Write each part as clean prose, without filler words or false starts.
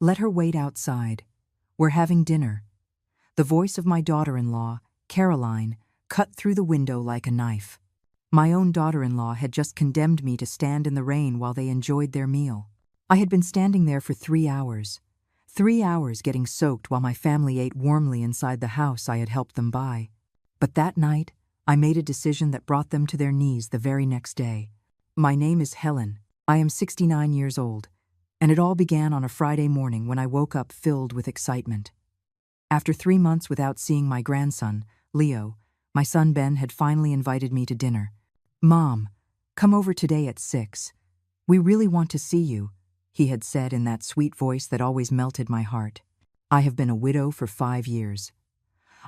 Let her wait outside. We're having dinner." The voice of my daughter-in-law, Caroline, cut through the window like a knife. My own daughter-in-law had just condemned me to stand in the rain while they enjoyed their meal. I had been standing there for 3 hours. 3 hours getting soaked while my family ate warmly inside the house I had helped them buy. But that night, I made a decision that brought them to their knees the very next day. My name is Helen. I am 69 years old, and it all began on a Friday morning when I woke up filled with excitement. After 3 months without seeing my grandson, Leo, my son Ben had finally invited me to dinner. "Mom, come over today at 6. We really want to see you," he had said in that sweet voice that always melted my heart. I have been a widow for 5 years.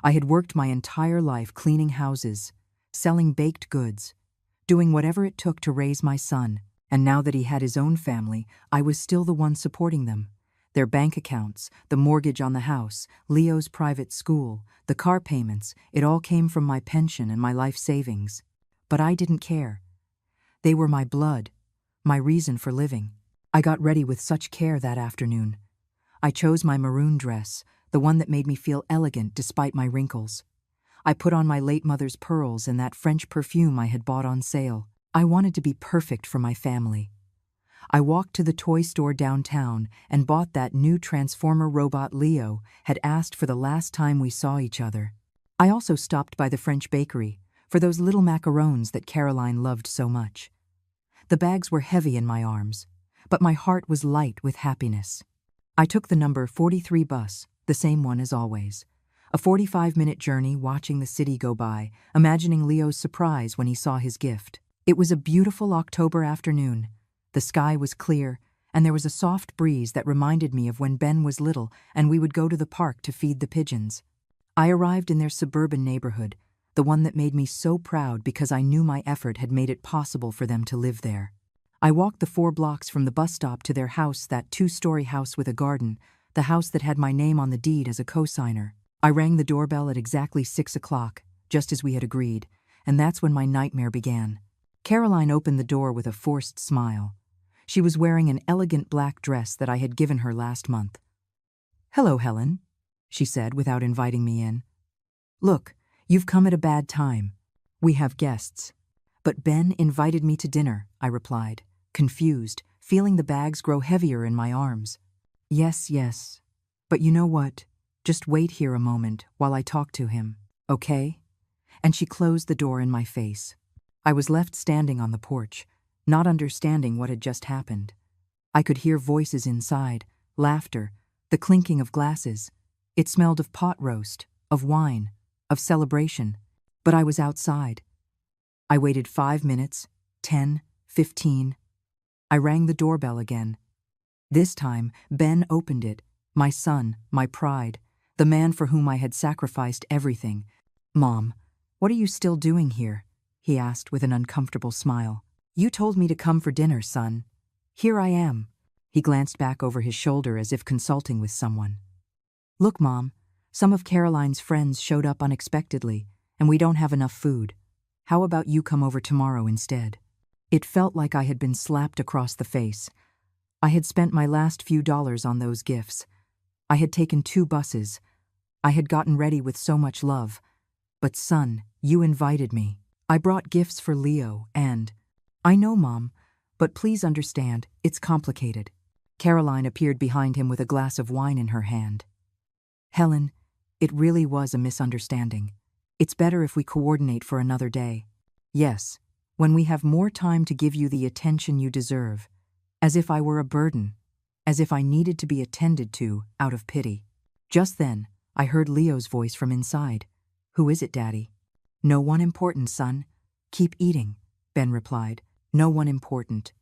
I had worked my entire life cleaning houses, selling baked goods, doing whatever it took to raise my son, and now that he had his own family, I was still the one supporting them. Their bank accounts, the mortgage on the house, Leo's private school, the car payments, it all came from my pension and my life savings. But I didn't care. They were my blood, my reason for living. I got ready with such care that afternoon. I chose my maroon dress, the one that made me feel elegant despite my wrinkles. I put on my late mother's pearls and that French perfume I had bought on sale. I wanted to be perfect for my family. I walked to the toy store downtown and bought that new Transformer robot Leo had asked for the last time we saw each other. I also stopped by the French bakery for those little macarons that Caroline loved so much. The bags were heavy in my arms, but my heart was light with happiness. I took the number 43 bus, the same one as always. A 45-minute journey watching the city go by, imagining Leo's surprise when he saw his gift. It was a beautiful October afternoon. The sky was clear, and there was a soft breeze that reminded me of when Ben was little and we would go to the park to feed the pigeons. I arrived in their suburban neighborhood, the one that made me so proud because I knew my effort had made it possible for them to live there. I walked the 4 blocks from the bus stop to their house, that 2-story house with a garden, the house that had my name on the deed as a co-signer. I rang the doorbell at exactly 6 o'clock, just as we had agreed, and that's when my nightmare began. Caroline opened the door with a forced smile. She was wearing an elegant black dress that I had given her last month. "Hello, Helen," she said without inviting me in. "Look, you've come at a bad time. We have guests." "But Ben invited me to dinner," I replied, confused, feeling the bags grow heavier in my arms. Yes, but you know what? Just wait here a moment while I talk to him, okay?" And she closed the door in my face. I was left standing on the porch, not understanding what had just happened. I could hear voices inside, laughter, the clinking of glasses. It smelled of pot roast, of wine, of celebration, but I was outside. I waited 5 minutes, 10, 15. I rang the doorbell again. This time, Ben opened it, my son, my pride, the man for whom I had sacrificed everything. "Mom, what are you still doing here?" he asked with an uncomfortable smile. "You told me to come for dinner, son. Here I am." He glanced back over his shoulder as if consulting with someone. "Look, Mom, some of Caroline's friends showed up unexpectedly, and we don't have enough food. How about you come over tomorrow instead?" It felt like I had been slapped across the face. I had spent my last few dollars on those gifts. I had taken 2 buses. I had gotten ready with so much love. But son, you invited me. I brought gifts for Leo and... "I know, Mom, but please understand, it's complicated." Caroline appeared behind him with a glass of wine in her hand. "Helen, it really was a misunderstanding. It's better if we coordinate for another day. Yes, when we have more time to give you the attention you deserve. As if I were a burden, as if I needed to be attended to out of pity." Just then, I heard Leo's voice from inside. "Who is it, Daddy?" "No one important, son. Keep eating," Ben replied. "No one important."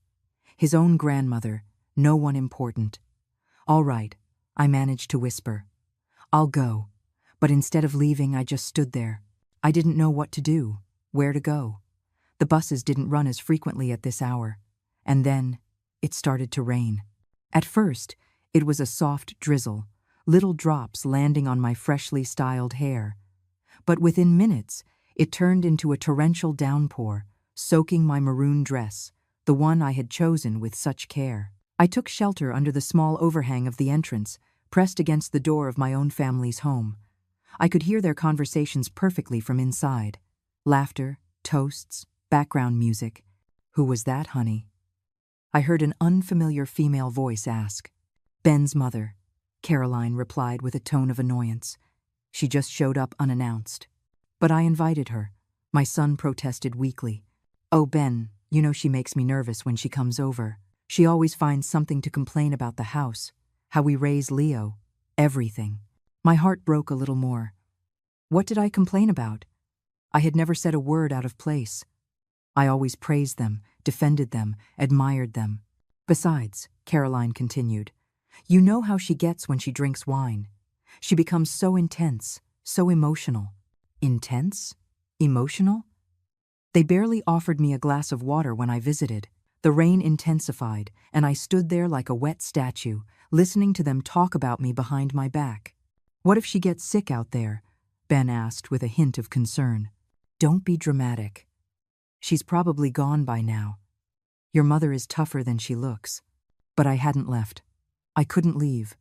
His own grandmother, no one important. "All right," I managed to whisper. "I'll go." But instead of leaving, I just stood there. I didn't know what to do, where to go. The buses didn't run as frequently at this hour. And then, it started to rain. At first, it was a soft drizzle, little drops landing on my freshly styled hair. But within minutes, it turned into a torrential downpour, soaking my maroon dress, the one I had chosen with such care. I took shelter under the small overhang of the entrance, pressed against the door of my own family's home. I could hear their conversations perfectly from inside. Laughter, toasts, background music. "Who was that, honey?" I heard an unfamiliar female voice ask. "Ben's mother," Caroline replied with a tone of annoyance. "She just showed up unannounced." "But I invited her," my son protested weakly. "Oh, Ben, you know she makes me nervous when she comes over. She always finds something to complain about the house, how we raise Leo, everything." My heart broke a little more. What did I complain about? I had never said a word out of place. I always praised them, defended them, admired them. "Besides," Caroline continued, "you know how she gets when she drinks wine. She becomes so intense, so emotional." Intense? Emotional? They barely offered me a glass of water when I visited. The rain intensified, and I stood there like a wet statue, listening to them talk about me behind my back. "What if she gets sick out there?" Ben asked with a hint of concern. "Don't be dramatic. She's probably gone by now. Your mother is tougher than she looks." But I hadn't left. I couldn't leave.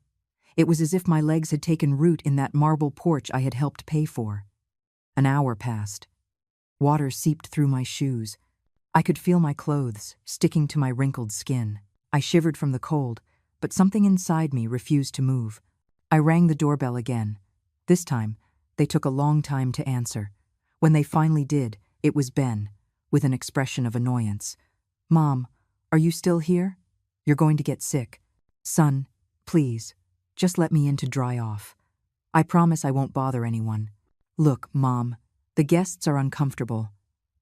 It was as if my legs had taken root in that marble porch I had helped pay for. An hour passed. Water seeped through my shoes. I could feel my clothes sticking to my wrinkled skin. I shivered from the cold, but something inside me refused to move. I rang the doorbell again. This time, they took a long time to answer. When they finally did, it was Ben, with an expression of annoyance. "Mom, are you still here? You're going to get sick. Son, please, just let me in to dry off. I promise I won't bother anyone. Look, Mom, the guests are uncomfortable.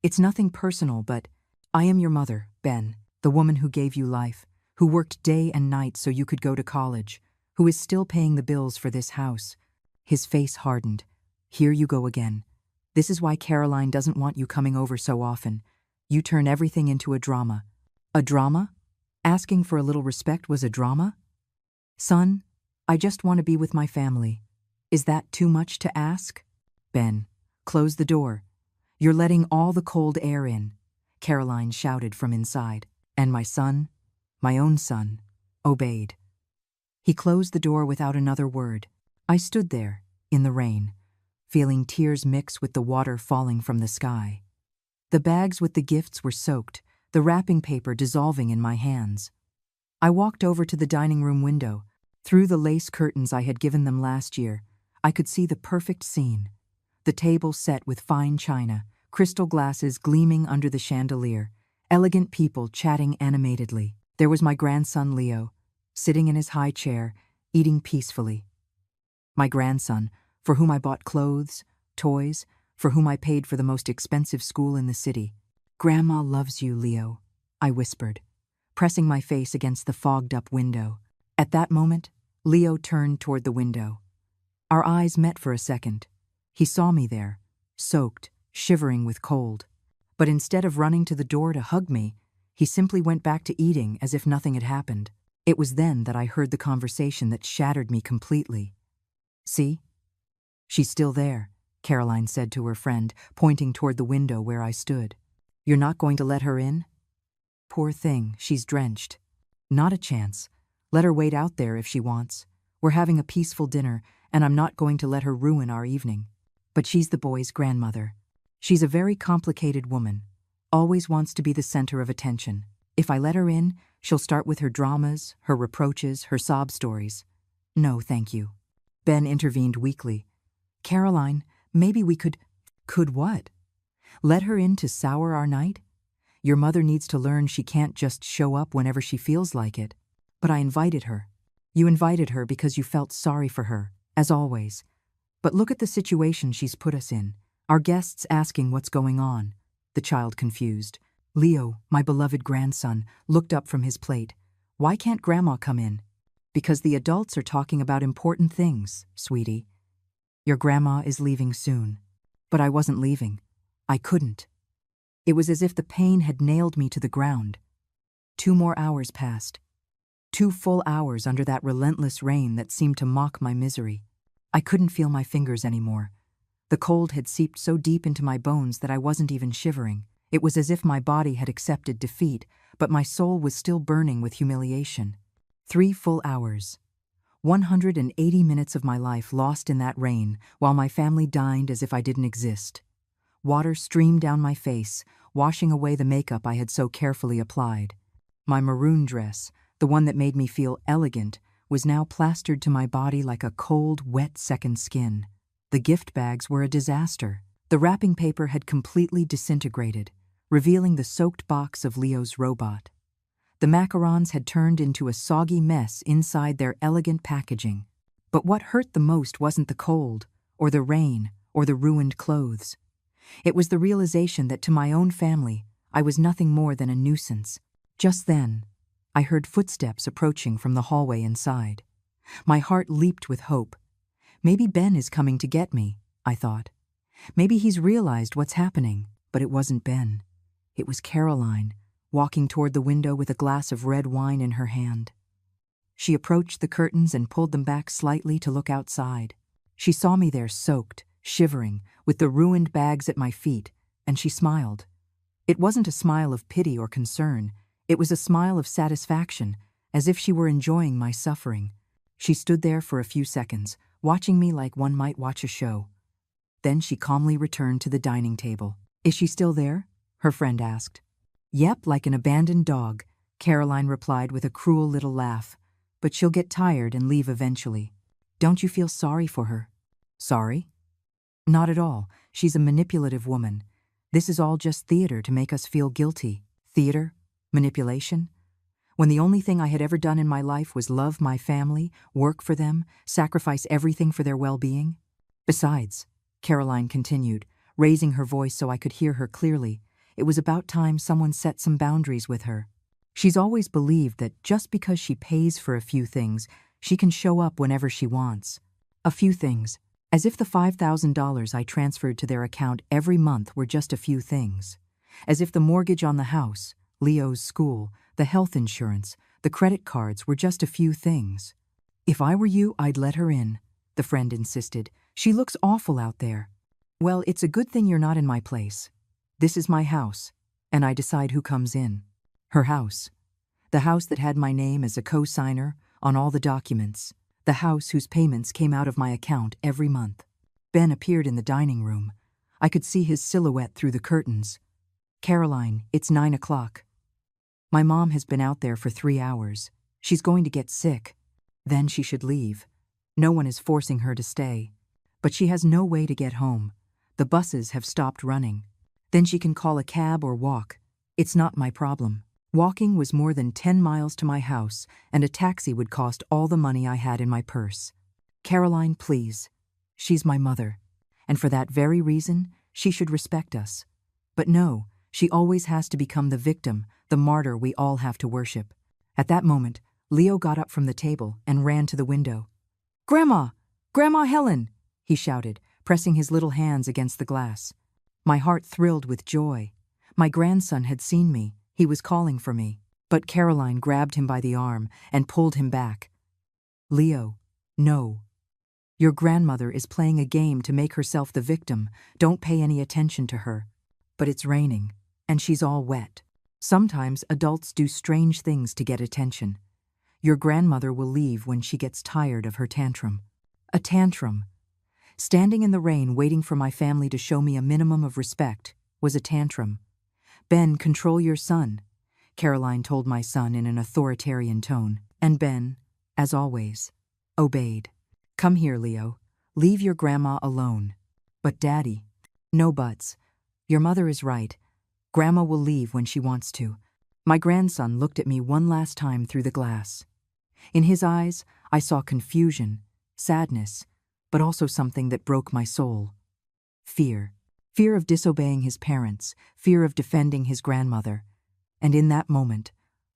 It's nothing personal, but I am your mother, Ben, the woman who gave you life, who worked day and night so you could go to college, who is still paying the bills for this house." His face hardened. "Here you go again. This is why Caroline doesn't want you coming over so often. You turn everything into a drama." "A drama? Asking for a little respect was a drama?" "Son, I just want to be with my family. Is that too much to ask?" "Ben, close the door. You're letting all the cold air in," Caroline shouted from inside. And my son, my own son, obeyed. He closed the door without another word. I stood there, in the rain, feeling tears mix with the water falling from the sky. The bags with the gifts were soaked, the wrapping paper dissolving in my hands. I walked over to the dining room window. Through the lace curtains I had given them last year, I could see the perfect scene. The table set with fine china, crystal glasses gleaming under the chandelier, elegant people chatting animatedly. There was my grandson Leo, sitting in his high chair, eating peacefully. My grandson, for whom I bought clothes, toys, for whom I paid for the most expensive school in the city. "Grandma loves you, Leo," I whispered, pressing my face against the fogged-up window. At that moment, Leo turned toward the window. Our eyes met for a second. He saw me there, soaked, shivering with cold. But instead of running to the door to hug me, he simply went back to eating as if nothing had happened. It was then that I heard the conversation that shattered me completely. "See? She's still there," Caroline said to her friend, pointing toward the window where I stood. "You're not going to let her in?" "Poor thing, she's drenched." "Not a chance. Let her wait out there if she wants. We're having a peaceful dinner, and I'm not going to let her ruin our evening." But she's the boy's grandmother. She's a very complicated woman, always wants to be the center of attention. If I let her in, she'll start with her dramas, her reproaches, her sob stories. "No, thank you." Ben intervened weakly. "Caroline, maybe we could—" "Could what? Let her in to sour our night? Your mother needs to learn she can't just show up whenever she feels like it." "But I invited her." "You invited her because you felt sorry for her, as always. But look at the situation she's put us in. Our guests asking what's going on." The child confused. Leo, my beloved grandson, looked up from his plate. "Why can't Grandma come in?" "Because the adults are talking about important things, sweetie. Your grandma is leaving soon." But I wasn't leaving. I couldn't. It was as if the pain had nailed me to the ground. 2 more hours passed. 2 full hours under that relentless rain that seemed to mock my misery. I couldn't feel my fingers anymore. The cold had seeped so deep into my bones that I wasn't even shivering. It was as if my body had accepted defeat, but my soul was still burning with humiliation. 3 full hours. 180 minutes of my life lost in that rain while my family dined as if I didn't exist. Water streamed down my face, washing away the makeup I had so carefully applied. My maroon dress, the one that made me feel elegant, was now plastered to my body like a cold, wet second skin. The gift bags were a disaster. The wrapping paper had completely disintegrated, revealing the soaked box of Leo's robot. The macarons had turned into a soggy mess inside their elegant packaging. But what hurt the most wasn't the cold, or the rain, or the ruined clothes. It was the realization that to my own family, I was nothing more than a nuisance. Just then, I heard footsteps approaching from the hallway inside. My heart leaped with hope. Maybe Ben is coming to get me, I thought. Maybe he's realized what's happening, but it wasn't Ben. It was Caroline, walking toward the window with a glass of red wine in her hand. She approached the curtains and pulled them back slightly to look outside. She saw me there soaked, shivering, with the ruined bags at my feet, and she smiled. It wasn't a smile of pity or concern. It was a smile of satisfaction, as if she were enjoying my suffering. She stood there for a few seconds, watching me like one might watch a show. Then she calmly returned to the dining table. "Is she still there?" her friend asked. "Yep, like an abandoned dog," Caroline replied with a cruel little laugh. "But she'll get tired and leave eventually. Don't you feel sorry for her?" "Sorry?" "Not at all. She's a manipulative woman. This is all just theater to make us feel guilty." Theater? Manipulation? When the only thing I had ever done in my life was love my family, work for them, sacrifice everything for their well-being? Besides, Caroline continued, raising her voice so I could hear her clearly, it was about time someone set some boundaries with her. She's always believed that just because she pays for a few things, she can show up whenever she wants. A few things, as if the $5,000 I transferred to their account every month were just a few things. As if the mortgage on the house, Leo's school, the health insurance, the credit cards were just a few things. "If I were you, I'd let her in," the friend insisted. "She looks awful out there." "Well, it's a good thing you're not in my place. This is my house, and I decide who comes in." Her house. The house that had my name as a co-signer on all the documents. The house whose payments came out of my account every month. Ben appeared in the dining room. I could see his silhouette through the curtains. "Caroline, it's 9 o'clock. My mom has been out there for 3 hours. She's going to get sick. Then she should leave. No one is forcing her to stay. But she has no way to get home. The buses have stopped running. Then she can call a cab or walk. It's not my problem." Walking was more than 10 miles to my house, and a taxi would cost all the money I had in my purse. "Caroline, please. She's my mother. And for that very reason, she should respect us. But no, she always has to become the victim, the martyr we all have to worship." At that moment, Leo got up from the table and ran to the window. "Grandma! Grandma Helen!" he shouted, pressing his little hands against the glass. My heart thrilled with joy. My grandson had seen me. He was calling for me. But Caroline grabbed him by the arm and pulled him back. "Leo, no. Your grandmother is playing a game to make herself the victim. Don't pay any attention to her. But it's raining, and she's all wet. Sometimes adults do strange things to get attention. Your grandmother will leave when she gets tired of her tantrum." A tantrum. Standing in the rain waiting for my family to show me a minimum of respect was a tantrum. "Ben, control your son," Caroline told my son in an authoritarian tone. And Ben, as always, obeyed. "Come here, Leo. Leave your grandma alone." "But Daddy." "No buts. Your mother is right. Grandma will leave when she wants to." My grandson looked at me one last time through the glass. In his eyes, I saw confusion, sadness, but also something that broke my soul. Fear. Fear of disobeying his parents, fear of defending his grandmother. And in that moment,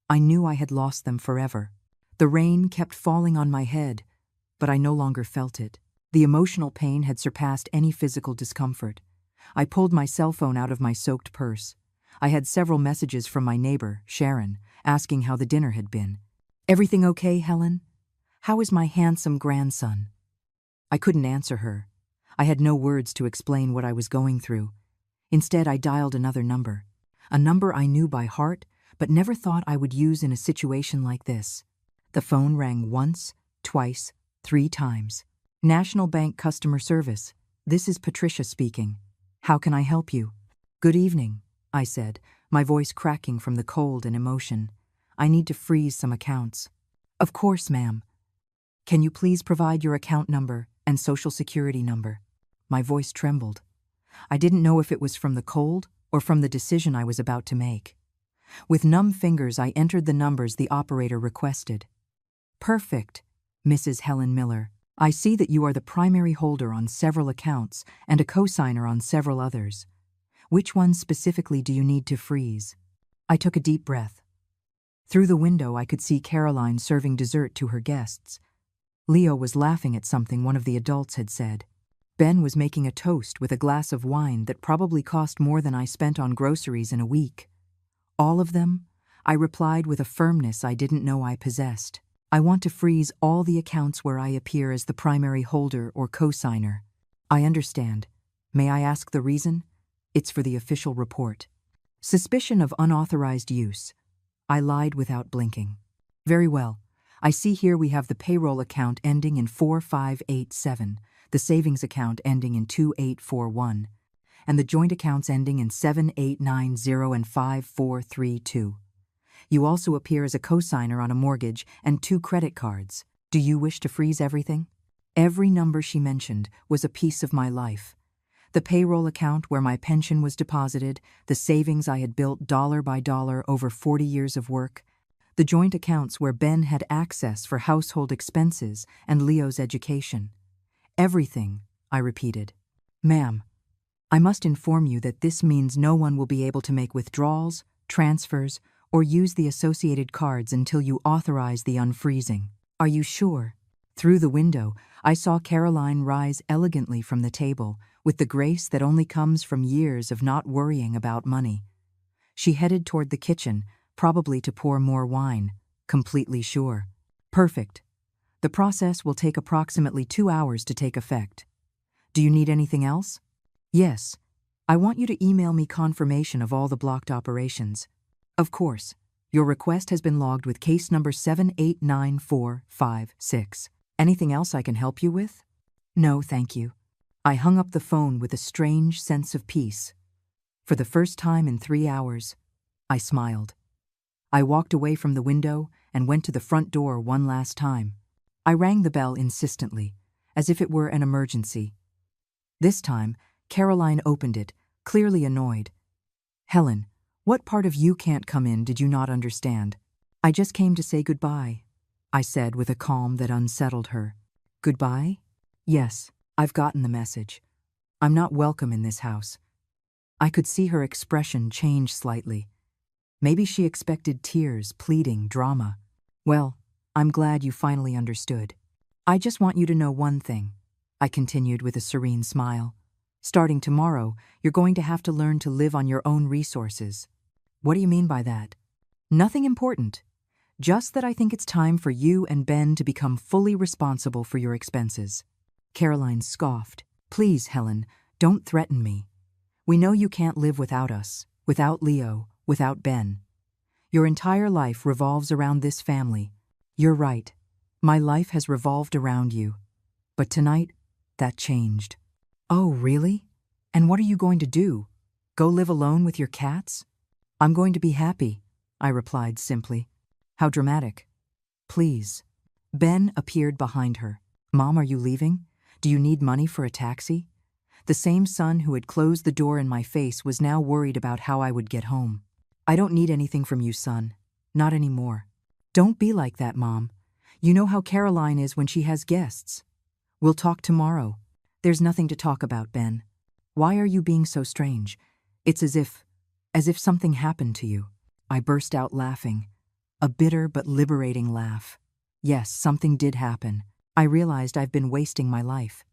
I knew I had lost them forever. The rain kept falling on my head, but I no longer felt it. The emotional pain had surpassed any physical discomfort. I pulled my cell phone out of my soaked purse. I had several messages from my neighbor, Sharon, asking how the dinner had been. "Everything okay, Helen? How is my handsome grandson?" I couldn't answer her. I had no words to explain what I was going through. Instead, I dialed another number. A number I knew by heart, but never thought I would use in a situation like this. The phone rang once, twice, 3 times. National Bank Customer Service. This is Patricia speaking. How can I help you? Good evening, I said, my voice cracking from the cold and emotion. I need to freeze some accounts. Of course, ma'am. Can you please provide your account number and social security number? My voice trembled. I didn't know if it was from the cold or from the decision I was about to make. With numb fingers, I entered the numbers the operator requested. Perfect, Mrs. Helen Miller. I see that you are the primary holder on several accounts and a co-signer on several others. Which ones specifically do you need to freeze? I took a deep breath. Through the window, I could see Caroline serving dessert to her guests. Leo was laughing at something one of the adults had said. Ben was making a toast with a glass of wine that probably cost more than I spent on groceries in a week. All of them? I replied with a firmness I didn't know I possessed. I want to freeze all the accounts where I appear as the primary holder or co-signer. I understand. May I ask the reason? It's for the official report. Suspicion of unauthorized use. I lied without blinking. Very well. I see here we have the payroll account ending in 4587, the savings account ending in 2841, and the joint accounts ending in 7890 and 5432. You also appear as a co-signer on a mortgage and 2 credit cards. Do you wish to freeze everything? Every number she mentioned was a piece of my life. The payroll account where my pension was deposited, the savings I had built dollar by dollar over 40 years of work, the joint accounts where Ben had access for household expenses and Leo's education. Everything, I repeated. Ma'am, I must inform you that this means no one will be able to make withdrawals, transfers, or use the associated cards until you authorize the unfreezing. Are you sure? Through the window, I saw Caroline rise elegantly from the table, with the grace that only comes from years of not worrying about money. She headed toward the kitchen, probably to pour more wine, completely sure. Perfect. The process will take approximately 2 hours to take effect. Do you need anything else? Yes. I want you to email me confirmation of all the blocked operations. Of course. Your request has been logged with case number 789456. Anything else I can help you with? No, thank you. I hung up the phone with a strange sense of peace. For the first time in 3 hours, I smiled. I walked away from the window and went to the front door one last time. I rang the bell insistently, as if it were an emergency. This time, Caroline opened it, clearly annoyed. Helen, what part of you can't come in did you not understand? I just came to say goodbye, I said with a calm that unsettled her. Goodbye? Yes, I've gotten the message. I'm not welcome in this house. I could see her expression change slightly. Maybe she expected tears, pleading, drama. Well, I'm glad you finally understood. I just want you to know one thing, I continued with a serene smile. Starting tomorrow, you're going to have to learn to live on your own resources. What do you mean by that? Nothing important. Just that I think it's time for you and Ben to become fully responsible for your expenses. Caroline scoffed. Please, Helen, don't threaten me. We know you can't live without us, without Leo, without Ben. Your entire life revolves around this family. You're right. My life has revolved around you. But tonight, that changed. Oh, really? And what are you going to do? Go live alone with your cats? I'm going to be happy, I replied simply. How dramatic. Please. Ben appeared behind her. Mom, are you leaving? Do you need money for a taxi? The same son who had closed the door in my face was now worried about how I would get home. I don't need anything from you, son. Not anymore. Don't be like that, Mom. You know how Caroline is when she has guests. We'll talk tomorrow. There's nothing to talk about, Ben. Why are you being so strange? It's as if something happened to you. I burst out laughing. A bitter but liberating laugh. Yes, something did happen. I realized I've been wasting my life.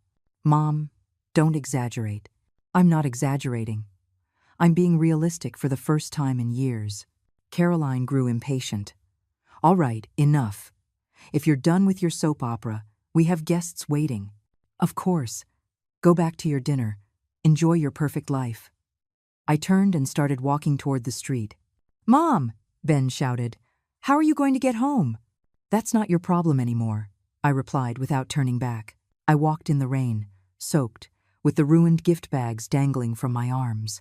Mom, don't exaggerate. I'm not exaggerating. I'm being realistic for the first time in years. Caroline grew impatient. All right, enough. If you're done with your soap opera, we have guests waiting. Of course. Go back to your dinner. Enjoy your perfect life. I turned and started walking toward the street. Mom, Ben shouted. How are you going to get home? That's not your problem anymore, I replied without turning back. I walked in the rain, soaked, with the ruined gift bags dangling from my arms.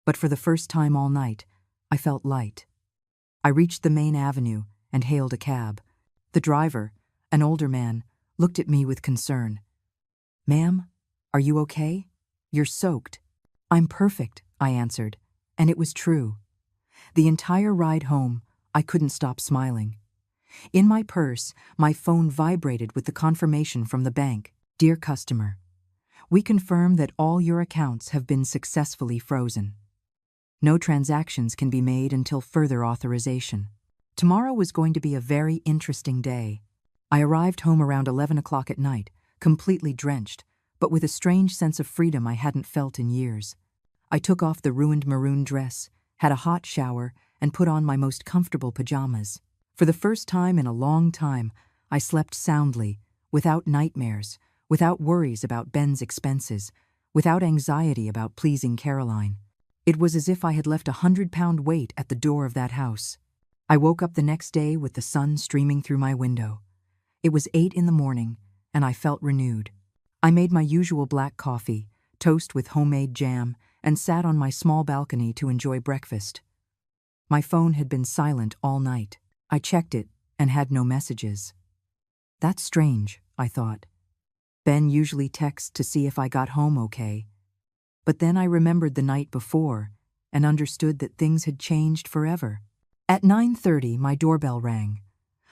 But for the first time all night, I felt light. I reached the main avenue and hailed a cab. The driver, an older man, looked at me with concern. "Ma'am, are you okay? You're soaked." "I'm perfect," I answered, and it was true. The entire ride home, I couldn't stop smiling. In my purse, my phone vibrated with the confirmation from the bank. "Dear customer, we confirm that all your accounts have been successfully frozen. No transactions can be made until further authorization." Tomorrow was going to be a very interesting day. I arrived home around 11 o'clock at night, completely drenched, but with a strange sense of freedom I hadn't felt in years. I took off the ruined maroon dress, had a hot shower, and put on my most comfortable pajamas. For the first time in a long time, I slept soundly, without nightmares, without worries about Ben's expenses, without anxiety about pleasing Caroline. It was as if I had left a 100-pound weight at the door of that house. I woke up the next day with the sun streaming through my window. It was 8 in the morning, and I felt renewed. I made my usual black coffee, toast with homemade jam, and sat on my small balcony to enjoy breakfast. My phone had been silent all night. I checked it and had no messages. That's strange, I thought. Ben usually texts to see if I got home okay. But then I remembered the night before and understood that things had changed forever. At 9:30, my doorbell rang.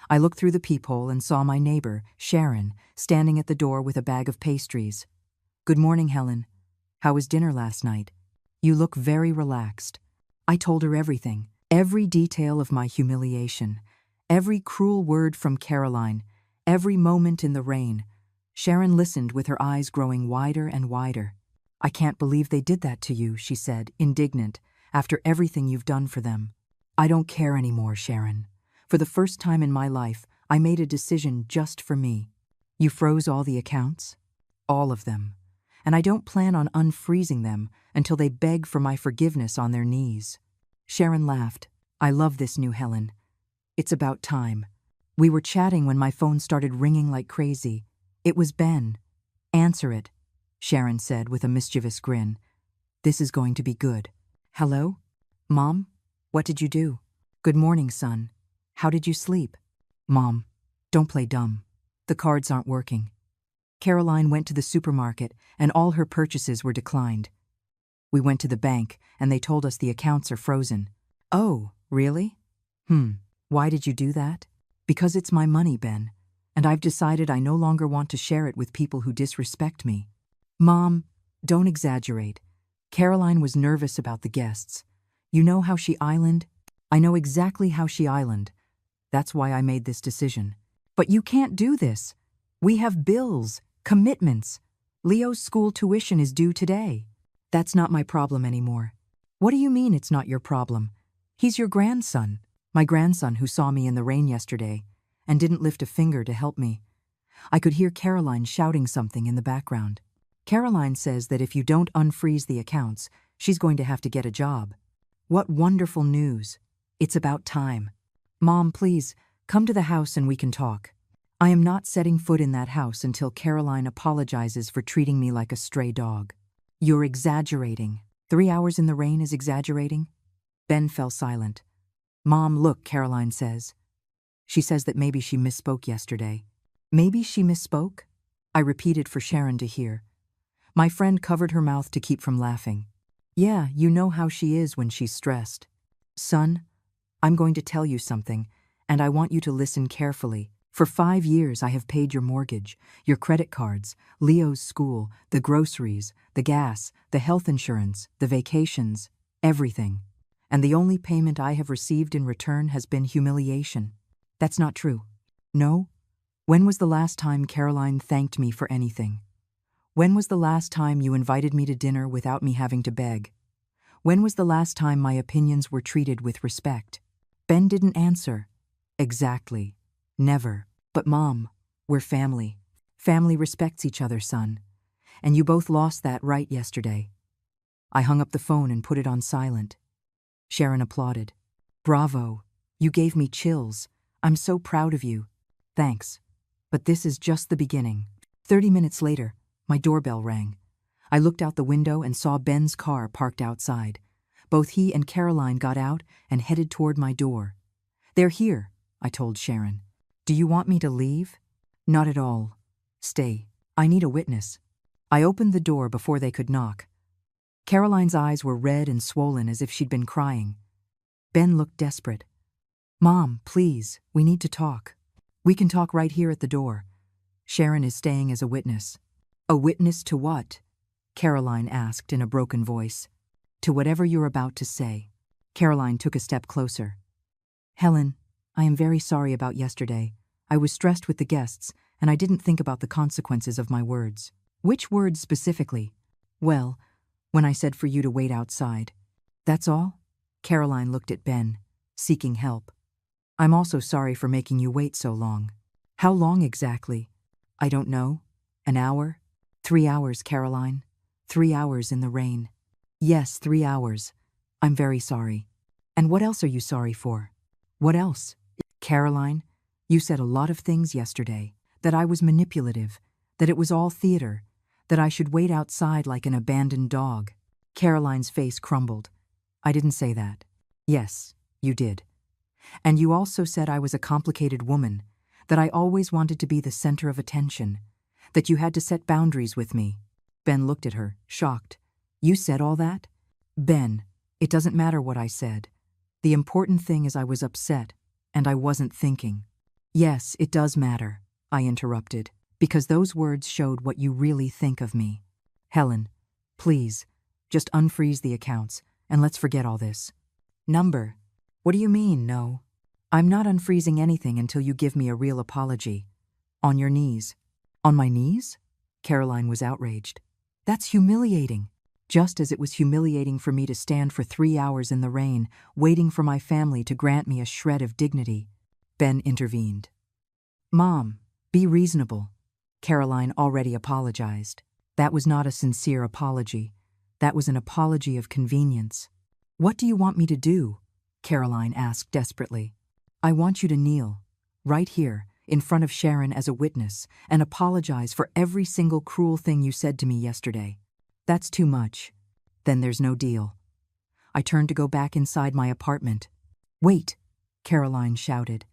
I looked through the peephole and saw my neighbor, Sharon, standing at the door with a bag of pastries. "Good morning, Helen. How was dinner last night? You look very relaxed." I told her everything, every detail of my humiliation, every cruel word from Caroline, every moment in the rain. Sharon listened with her eyes growing wider and wider. "I can't believe they did that to you," she said, indignant, "after everything you've done for them." "I don't care anymore, Sharon. For the first time in my life, I made a decision just for me." "You froze all the accounts?" "All of them. And I don't plan on unfreezing them until they beg for my forgiveness on their knees." Sharon laughed. "I love this new Helen. It's about time." We were chatting when my phone started ringing like crazy. It was Ben. "Answer it," Sharon said with a mischievous grin. "This is going to be good." "Hello? Mom? What did you do?" "Good morning, son. How did you sleep?" "Mom, don't play dumb. The cards aren't working." Caroline went to the supermarket and all her purchases were declined. "We went to the bank and they told us the accounts are frozen." "Oh, really? Why did you do that?" "Because it's my money, Ben, and I've decided I no longer want to share it with people who disrespect me." "Mom, don't exaggerate. Caroline was nervous about the guests. You know how she island?" "I know exactly how she island. That's why I made this decision." "But you can't do this. We have bills, commitments. Leo's school tuition is due today." "That's not my problem anymore." "What do you mean it's not your problem? He's your grandson." "My grandson who saw me in the rain yesterday and didn't lift a finger to help me." I could hear Caroline shouting something in the background. "Caroline says that if you don't unfreeze the accounts, she's going to have to get a job." "What wonderful news. It's about time." "Mom, please, come to the house and we can talk." "I am not setting foot in that house until Caroline apologizes for treating me like a stray dog." "You're exaggerating." 3 hours in the rain is exaggerating?" Ben fell silent. "Mom, look," Caroline says. She says that maybe she misspoke yesterday. "Maybe she misspoke?" I repeated for Sharon to hear. My friend covered her mouth to keep from laughing. "Yeah, you know how she is when she's stressed." "Son, I'm going to tell you something, and I want you to listen carefully. For 5 years I have paid your mortgage, your credit cards, Leo's school, the groceries, the gas, the health insurance, the vacations, everything. And the only payment I have received in return has been humiliation." "That's not true." "No? When was the last time Caroline thanked me for anything? When was the last time you invited me to dinner without me having to beg? When was the last time my opinions were treated with respect?" Ben didn't answer. "Exactly. Never. But Mom, we're family. Family respects each other, son. And you both lost that right yesterday." I hung up the phone and put it on silent. Sharon applauded. "Bravo. You gave me chills. I'm so proud of you. Thanks. But this is just the beginning. 30 minutes later, my doorbell rang. I looked out the window and saw Ben's car parked outside. Both he and Caroline got out and headed toward my door. They're here, I told Sharon. Do you want me to leave? Not at all. Stay. I need a witness. I opened the door before they could knock. Caroline's eyes were red and swollen as if she'd been crying. Ben looked desperate. Mom, please, we need to talk. We can talk right here at the door. Sharon is staying as a witness. A witness to what? Caroline asked in a broken voice. To whatever you're about to say. Caroline took a step closer. Helen, I am very sorry about yesterday. I was stressed with the guests, and I didn't think about the consequences of my words. Which words specifically? Well, when I said for you to wait outside. That's all? Caroline looked at Ben, seeking help. I'm also sorry for making you wait so long. How long exactly? I don't know. An hour? 3 hours, Caroline. 3 hours in the rain. Yes, 3 hours. I'm very sorry. And what else are you sorry for? What else? Caroline, you said a lot of things yesterday. That I was manipulative. That it was all theater. That I should wait outside like an abandoned dog. Caroline's face crumbled. I didn't say that. Yes, you did. And you also said I was a complicated woman. That I always wanted to be the center of attention. That you had to set boundaries with me. Ben looked at her, shocked. You said all that? Ben, it doesn't matter what I said. The important thing is I was upset, and I wasn't thinking. Yes, it does matter, I interrupted, because those words showed what you really think of me. Helen, please, just unfreeze the accounts, and let's forget all this. Number, what do you mean, no? I'm not unfreezing anything until you give me a real apology. On your knees. On my knees? Caroline was outraged. That's humiliating. Just as it was humiliating for me to stand for 3 hours in the rain, waiting for my family to grant me a shred of dignity. Ben intervened. Mom, be reasonable. Caroline already apologized. That was not a sincere apology. That was an apology of convenience. What do you want me to do? Caroline asked desperately. I want you to kneel, right here, in front of Sharon as a witness, and apologize for every single cruel thing you said to me yesterday. That's too much. Then there's no deal. I turned to go back inside my apartment. Wait, Caroline shouted.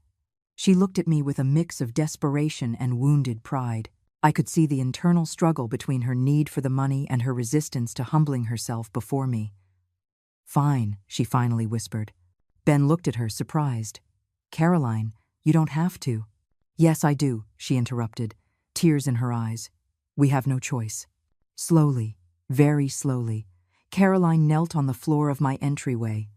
She looked at me with a mix of desperation and wounded pride. I could see the internal struggle between her need for the money and her resistance to humbling herself before me. Fine, she finally whispered. Ben looked at her, surprised. Caroline, you don't have to. Yes, I do, she interrupted, tears in her eyes. We have no choice. Slowly, very slowly, Caroline knelt on the floor of my entryway.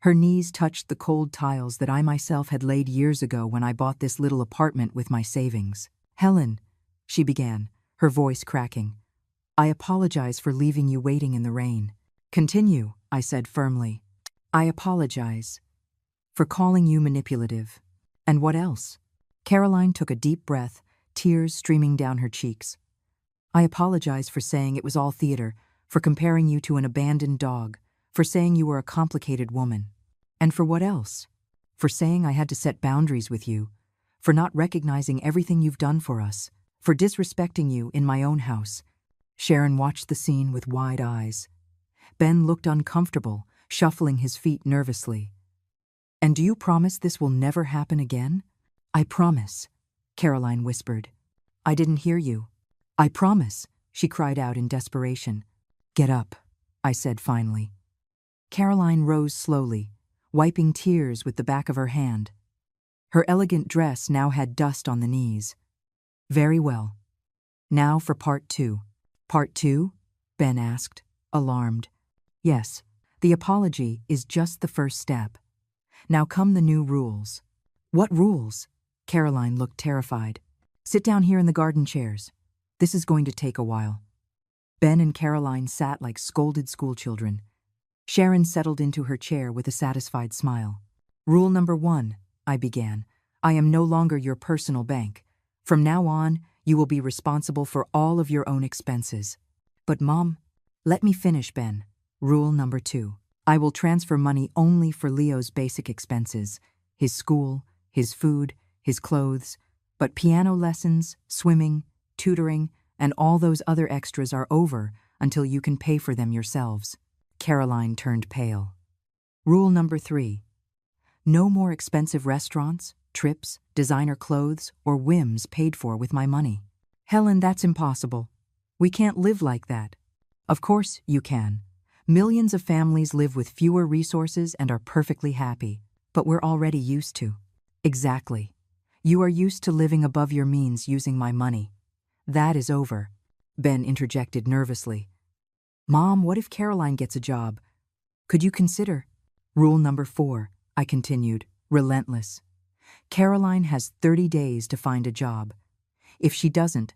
Her knees touched the cold tiles that I myself had laid years ago when I bought this little apartment with my savings. Helen, she began, her voice cracking. I apologize for leaving you waiting in the rain. Continue, I said firmly. I apologize for calling you manipulative. And what else? Caroline took a deep breath, tears streaming down her cheeks. I apologize for saying it was all theater, for comparing you to an abandoned dog, for saying you were a complicated woman. And for what else? For saying I had to set boundaries with you, for not recognizing everything you've done for us, for disrespecting you in my own house. Sharon watched the scene with wide eyes. Ben looked uncomfortable, shuffling his feet nervously. And do you promise this will never happen again? I promise, Caroline whispered. I didn't hear you. I promise, she cried out in desperation. Get up, I said finally. Caroline rose slowly, wiping tears with the back of her hand. Her elegant dress now had dust on the knees. Very well. Now for part 2. Part 2? Ben asked, alarmed. Yes, the apology is just the first step. Now come the new rules. What rules? Caroline looked terrified. Sit down here in the garden chairs. This is going to take a while. Ben and Caroline sat like scolded schoolchildren. Sharon settled into her chair with a satisfied smile. Rule number 1, I began. I am no longer your personal bank. From now on, you will be responsible for all of your own expenses. But Mom, let me finish, Ben. Rule number 2. I will transfer money only for Leo's basic expenses, his school, his food, his clothes, but piano lessons, swimming, tutoring, and all those other extras are over until you can pay for them yourselves. Caroline turned pale. Rule number 3. No more expensive restaurants, trips, designer clothes, or whims paid for with my money. Helen, that's impossible. We can't live like that. Of course you can. Millions of families live with fewer resources and are perfectly happy, but we're already used to. Exactly. You are used to living above your means using my money. That is over. Ben interjected nervously. Mom, what if Caroline gets a job? Could you consider? Rule number 4, I continued, relentless. Caroline has 30 days to find a job. If she doesn't,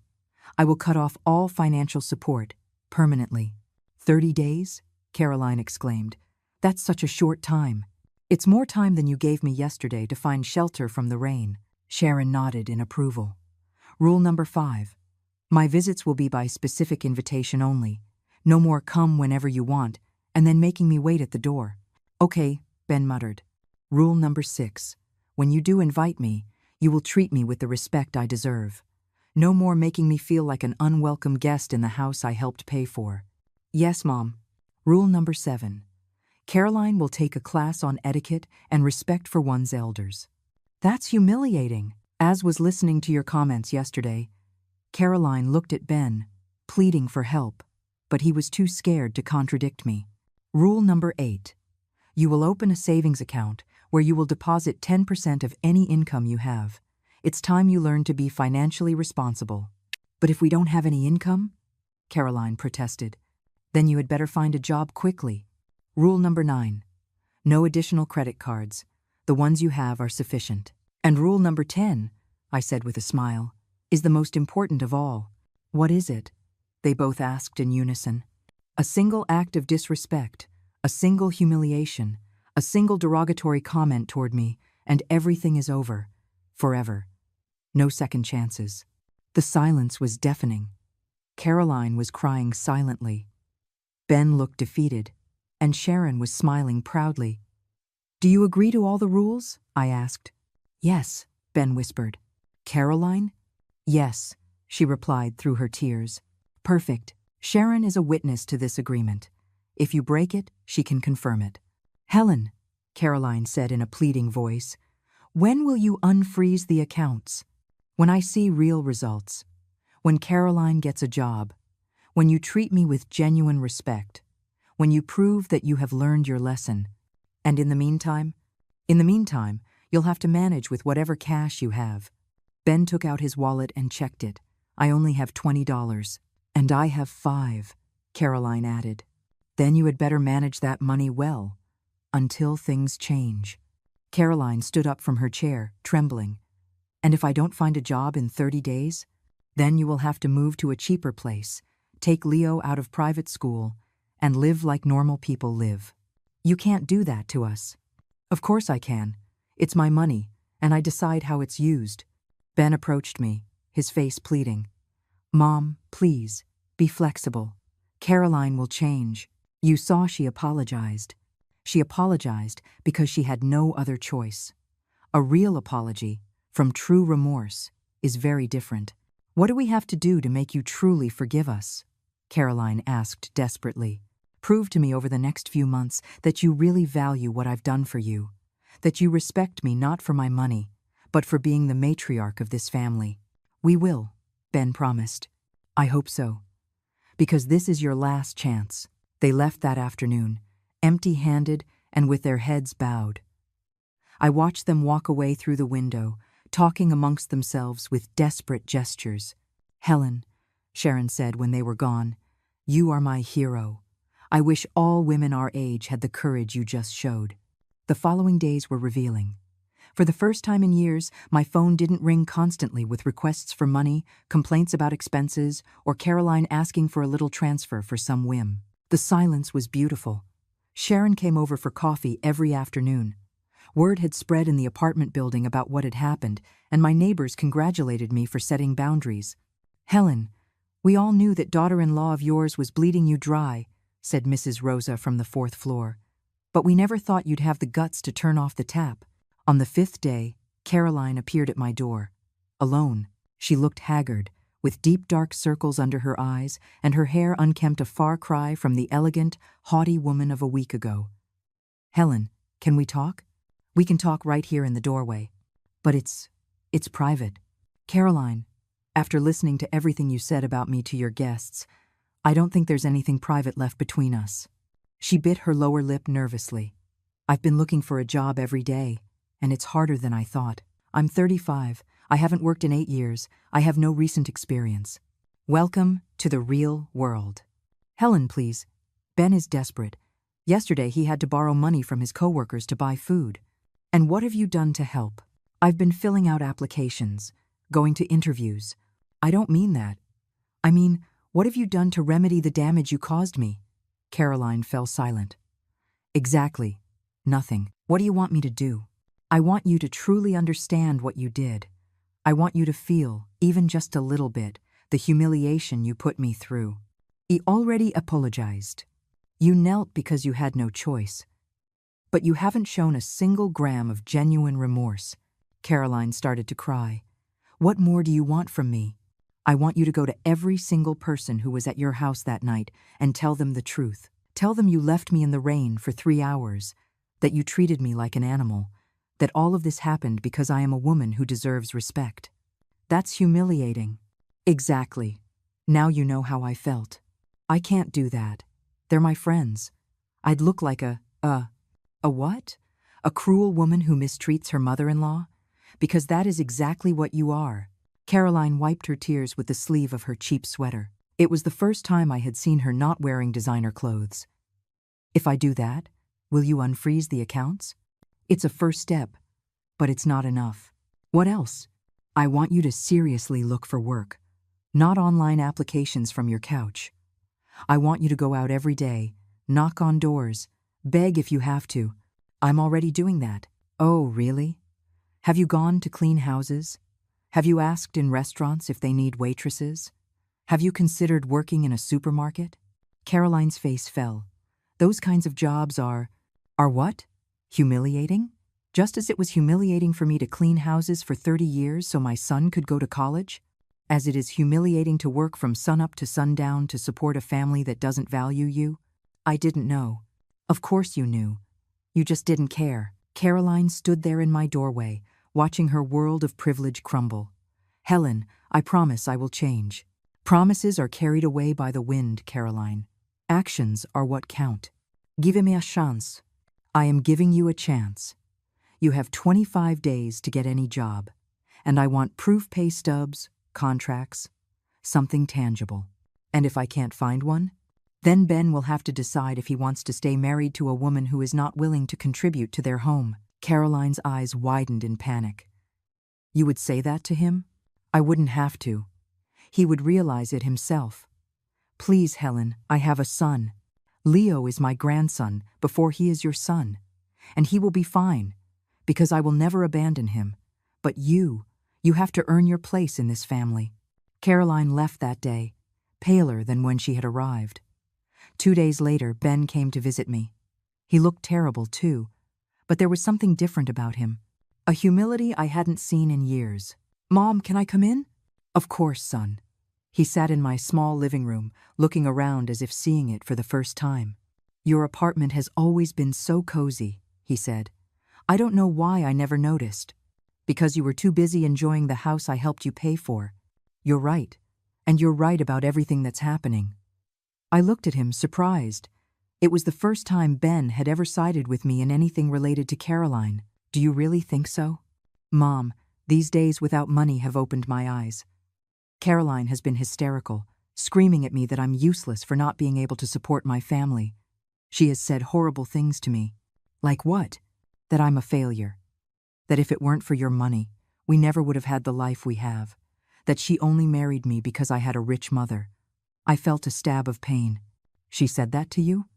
I will cut off all financial support, permanently. 30 days? Caroline exclaimed. That's such a short time. It's more time than you gave me yesterday to find shelter from the rain. Sharon nodded in approval. Rule number 5. My visits will be by specific invitation only. No more come whenever you want, and then making me wait at the door. Okay, Ben muttered. Rule number 6. When you do invite me, you will treat me with the respect I deserve. No more making me feel like an unwelcome guest in the house I helped pay for. Yes, Mom. Rule number 7. Caroline will take a class on etiquette and respect for one's elders. That's humiliating. As was listening to your comments yesterday, Caroline looked at Ben, pleading for help, but he was too scared to contradict me. Rule number 8. You will open a savings account where you will deposit 10% of any income you have. It's time you learn to be financially responsible. But if we don't have any income? Caroline protested. Then you had better find a job quickly. Rule number 9. No additional credit cards. The ones you have are sufficient. And rule number 10, I said with a smile, is the most important of all. What is it? They both asked in unison. A single act of disrespect, a single humiliation, a single derogatory comment toward me, and everything is over. Forever. No second chances. The silence was deafening. Caroline was crying silently. Ben looked defeated, and Sharon was smiling proudly. Do you agree to all the rules? I asked. Yes, Ben whispered. Caroline? Yes, she replied through her tears. Perfect. Sharon is a witness to this agreement. If you break it, she can confirm it. Helen, Caroline said in a pleading voice, when will you unfreeze the accounts? When I see real results. When Caroline gets a job. When you treat me with genuine respect. When you prove that you have learned your lesson. And in the meantime? In the meantime, you'll have to manage with whatever cash you have. Ben took out his wallet and checked it. I only have $20. And I have 5, Caroline added. Then you had better manage that money well. Until things change. Caroline stood up from her chair, trembling. And if I don't find a job in 30 days? Then you will have to move to a cheaper place, take Leo out of private school, and live like normal people live. You can't do that to us. Of course I can. It's my money, and I decide how it's used. Ben approached me, his face pleading. Mom, please, be flexible. Caroline will change. You saw she apologized. She apologized because she had no other choice. A real apology, from true remorse, is very different. What do we have to do to make you truly forgive us? Caroline asked desperately. Prove to me over the next few months that you really value what I've done for you, that you respect me not for my money, but for being the matriarch of this family. We will, Ben promised. I hope so. Because this is your last chance. They left that afternoon, empty-handed and with their heads bowed. I watched them walk away through the window, talking amongst themselves with desperate gestures. Helen, Sharon said when they were gone, you are my hero. I wish all women our age had the courage you just showed. The following days were revealing. For the first time in years, my phone didn't ring constantly with requests for money, complaints about expenses, or Caroline asking for a little transfer for some whim. The silence was beautiful. Sharon came over for coffee every afternoon. Word had spread in the apartment building about what had happened, and my neighbors congratulated me for setting boundaries. Helen, we all knew that daughter-in-law of yours was bleeding you dry, said Mrs. Rosa from the 4th floor. But we never thought you'd have the guts to turn off the tap. On the 5th day, Caroline appeared at my door. Alone, she looked haggard, with deep dark circles under her eyes and her hair unkempt, a far cry from the elegant, haughty woman of a week ago. "Helen, can we talk?" "We can talk right here in the doorway. But it's private." "Caroline, after listening to everything you said about me to your guests, I don't think there's anything private left between us." She bit her lower lip nervously. "I've been looking for a job every day, and it's harder than I thought. I'm 35. I haven't worked in 8 years. I have no recent experience. Welcome to the real world." "Helen, please. Ben is desperate. Yesterday he had to borrow money from his coworkers to buy food. And what have you done to help?" "I've been filling out applications, going to interviews." "I don't mean that. I mean, what have you done to remedy the damage you caused me?" Caroline fell silent. "Exactly. Nothing. What do you want me to do?" "I want you to truly understand what you did. I want you to feel, even just a little bit, the humiliation you put me through." He already apologized. "You knelt because you had no choice. But you haven't shown a single gram of genuine remorse." Caroline started to cry. "What more do you want from me? I want you to go to every single person who was at your house that night and tell them the truth. Tell them you left me in the rain for 3 hours, that you treated me like an animal, that all of this happened because I am a woman who deserves respect." "That's humiliating." "Exactly. Now you know how I felt. I can't do that. They're my friends. I'd look like a what? A cruel woman who mistreats her mother-in-law? Because that is exactly what you are." Caroline wiped her tears with the sleeve of her cheap sweater. It was the first time I had seen her not wearing designer clothes. "If I do that, will you unfreeze the accounts?" "It's a first step, but it's not enough." "What else?" "I want you to seriously look for work, not online applications from your couch. I want you to go out every day, knock on doors, beg if you have to." "I'm already doing that." "Oh, really? Have you gone to clean houses? Have you asked in restaurants if they need waitresses? Have you considered working in a supermarket?" Caroline's face fell. "Those kinds of jobs are what? Humiliating? Just as it was humiliating for me to clean houses for 30 years so my son could go to college? As it is humiliating to work from sunup to sundown to support a family that doesn't value you?" "I didn't know." "Of course you knew. You just didn't care." Caroline stood there in my doorway, watching her world of privilege crumble. "Helen, I promise I will change." "Promises are carried away by the wind, Caroline. Actions are what count. Give me a chance." "I am giving you a chance. You have 25 days to get any job, and I want proof pay stubs, contracts, something tangible. And if I can't find one, then Ben will have to decide if he wants to stay married to a woman who is not willing to contribute to their home." Caroline's eyes widened in panic. "You would say that to him?" "I wouldn't have to. He would realize it himself. Please, Helen, I have a son. Leo is my grandson before he is your son. And he will be fine, because I will never abandon him. But you have to earn your place in this family." Caroline left that day, paler than when she had arrived. 2 days later, Ben came to visit me. He looked terrible, too, but there was something different about him, a humility I hadn't seen in years. "Mom, can I come in?" "Of course, son." He sat in my small living room, looking around as if seeing it for the first time. "Your apartment has always been so cozy," he said. "I don't know why I never noticed. Because you were too busy enjoying the house I helped you pay for. You're right, and you're right about everything that's happening." I looked at him, surprised. It was the first time Ben had ever sided with me in anything related to Caroline. "Do you really think so?" "Mom, these days without money have opened my eyes. Caroline has been hysterical, screaming at me that I'm useless for not being able to support my family. She has said horrible things to me." "Like what?" "That I'm a failure. That if it weren't for your money, we never would have had the life we have. That she only married me because I had a rich mother." I felt a stab of pain. "She said that to you?"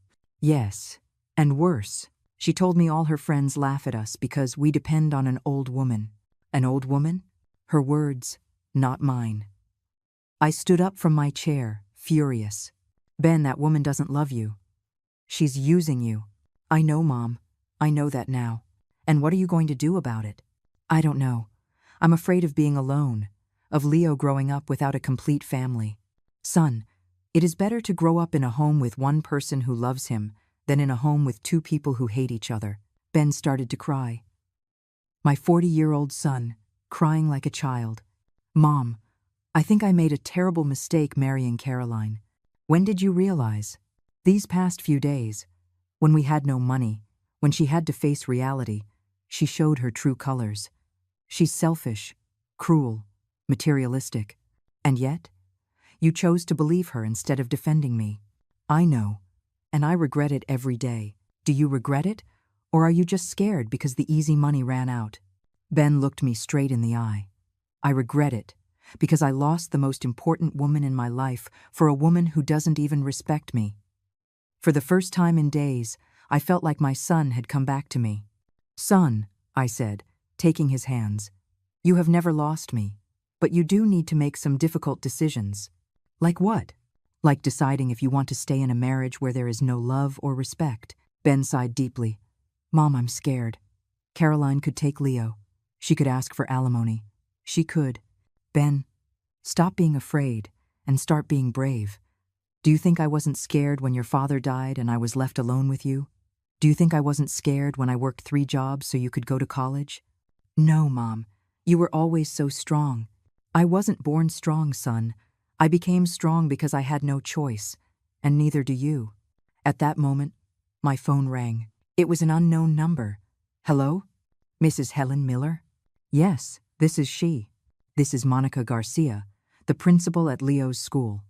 "Yes, and worse. She told me all her friends laugh at us because we depend on an old woman." "An old woman?" Her words, not mine. I stood up from my chair, furious. "Ben, that woman doesn't love you. She's using you." "I know, Mom. I know that now. And what are you going to do about it?" I don't know. I'm afraid of being alone, of Leo growing up without a complete family. Son, it is better to grow up in a home with one person who loves him than in a home with two people who hate each other. Ben started to cry. My 40-year-old son, crying like a child. Mom, I think I made a terrible mistake marrying Caroline. When did you realize? These past few days, when we had no money, when she had to face reality, she showed her true colors. She's selfish, cruel, materialistic. And yet, you chose to believe her instead of defending me. I know, and I regret it every day. Do you regret it, or are you just scared because the easy money ran out? Ben looked me straight in the eye. I regret it, because I lost the most important woman in my life for a woman who doesn't even respect me. For the first time in days, I felt like my son had come back to me. Son, I said, taking his hands, you have never lost me, but you do need to make some difficult decisions. Like what? Like deciding if you want to stay in a marriage where there is no love or respect. Ben sighed deeply. Mom, I'm scared. Caroline could take Leo. She could ask for alimony. She could. Ben, stop being afraid and start being brave. Do you think I wasn't scared when your father died and I was left alone with you? Do you think I wasn't scared when I worked 3 jobs so you could go to college? No, Mom. You were always so strong. I wasn't born strong, son. I became strong because I had no choice, and neither do you. At that moment, my phone rang. It was an unknown number. Hello? Mrs. Helen Miller? Yes, this is she. This is Monica Garcia, the principal at Leo's school.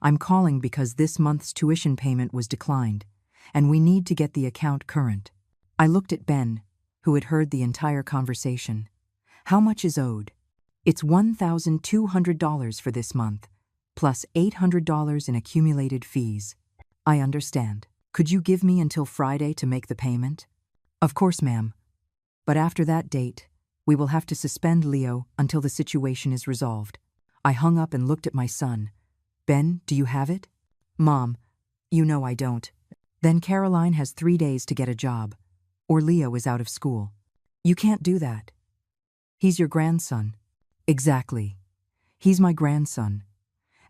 I'm calling because this month's tuition payment was declined, and we need to get the account current. I looked at Ben, who had heard the entire conversation. How much is owed? It's $1,200 for this month, plus $800 in accumulated fees. I understand. Could you give me until Friday to make the payment? Of course, ma'am. But after that date, we will have to suspend Leo until the situation is resolved. I hung up and looked at my son. Ben, do you have it? Mom, you know I don't. Then Caroline has 3 days to get a job, or Leo is out of school. You can't do that. He's your grandson. Exactly. He's my grandson.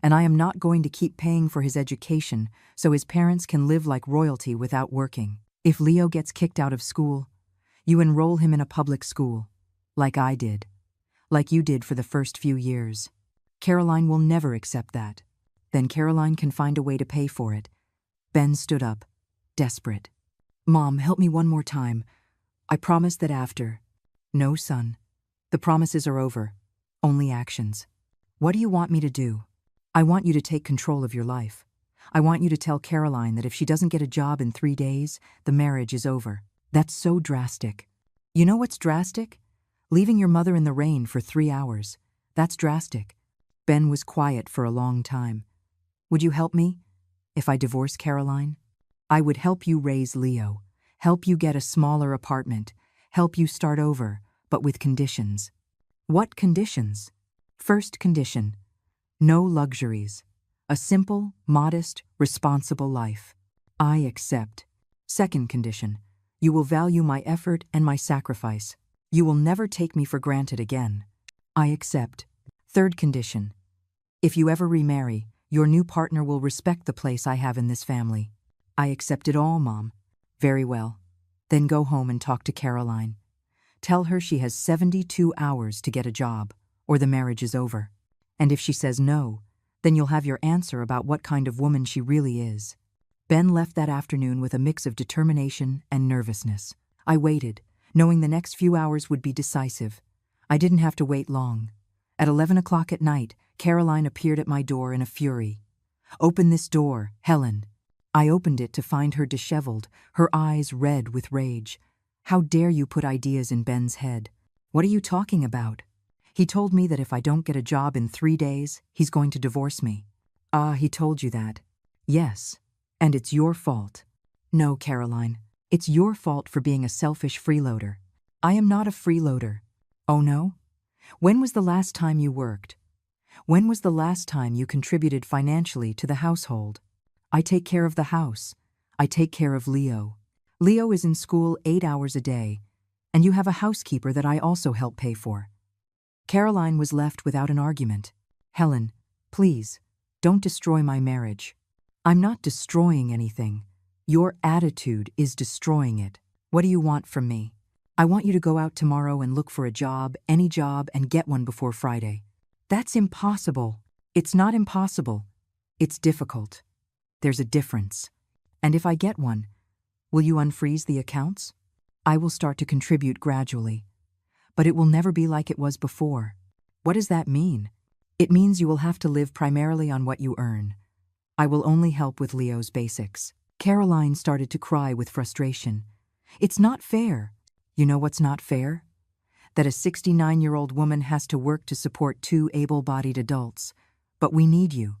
And I am not going to keep paying for his education so his parents can live like royalty without working. If Leo gets kicked out of school, you enroll him in a public school, like I did, like you did for the first few years. Caroline will never accept that. Then Caroline can find a way to pay for it. Ben stood up, desperate. Mom, help me one more time. I promise that after. No, son. The promises are over. Only actions. What do you want me to do? I want you to take control of your life. I want you to tell Caroline that if she doesn't get a job in 3 days, the marriage is over. That's so drastic. You know what's drastic? Leaving your mother in the rain for 3 hours. That's drastic. Ben was quiet for a long time. Would you help me? If I divorce Caroline? I would help you raise Leo, help you get a smaller apartment, help you start over, but with conditions. What conditions? First condition, no luxuries. A simple, modest, responsible life. I accept. Second condition, you will value my effort and my sacrifice. You will never take me for granted again. I accept. Third condition, if you ever remarry, your new partner will respect the place I have in this family. I accept it all, Mom. Very well. Then go home and talk to Caroline. Tell her she has 72 hours to get a job, or the marriage is over. And if she says no, then you'll have your answer about what kind of woman she really is. Ben left that afternoon with a mix of determination and nervousness. I waited, knowing the next few hours would be decisive. I didn't have to wait long. At 11 o'clock at night, Caroline appeared at my door in a fury. Open this door, Helen. I opened it to find her disheveled, her eyes red with rage. How dare you put ideas in Ben's head? What are you talking about? He told me that if I don't get a job in 3 days, he's going to divorce me. Ah, he told you that. Yes, and it's your fault. No, Caroline, it's your fault for being a selfish freeloader. I am not a freeloader. Oh no? When was the last time you worked? When was the last time you contributed financially to the household? I take care of the house. I take care of Leo. Leo is in school 8 hours a day, And you have a housekeeper that I also help pay for. Caroline was left without an argument. Helen, please, don't destroy my marriage. I'm not destroying anything. Your attitude is destroying it. What do you want from me? I want you to go out tomorrow and look for a job, any job, and get one before Friday. That's impossible. It's not impossible. It's difficult. There's a difference. And if I get one, will you unfreeze the accounts? I will start to contribute gradually. But it will never be like it was before. What does that mean? It means you will have to live primarily on what you earn. I will only help with Leo's basics. Caroline started to cry with frustration. It's not fair. You know what's not fair? That a 69-year-old woman has to work to support 2 able-bodied adults. But we need you.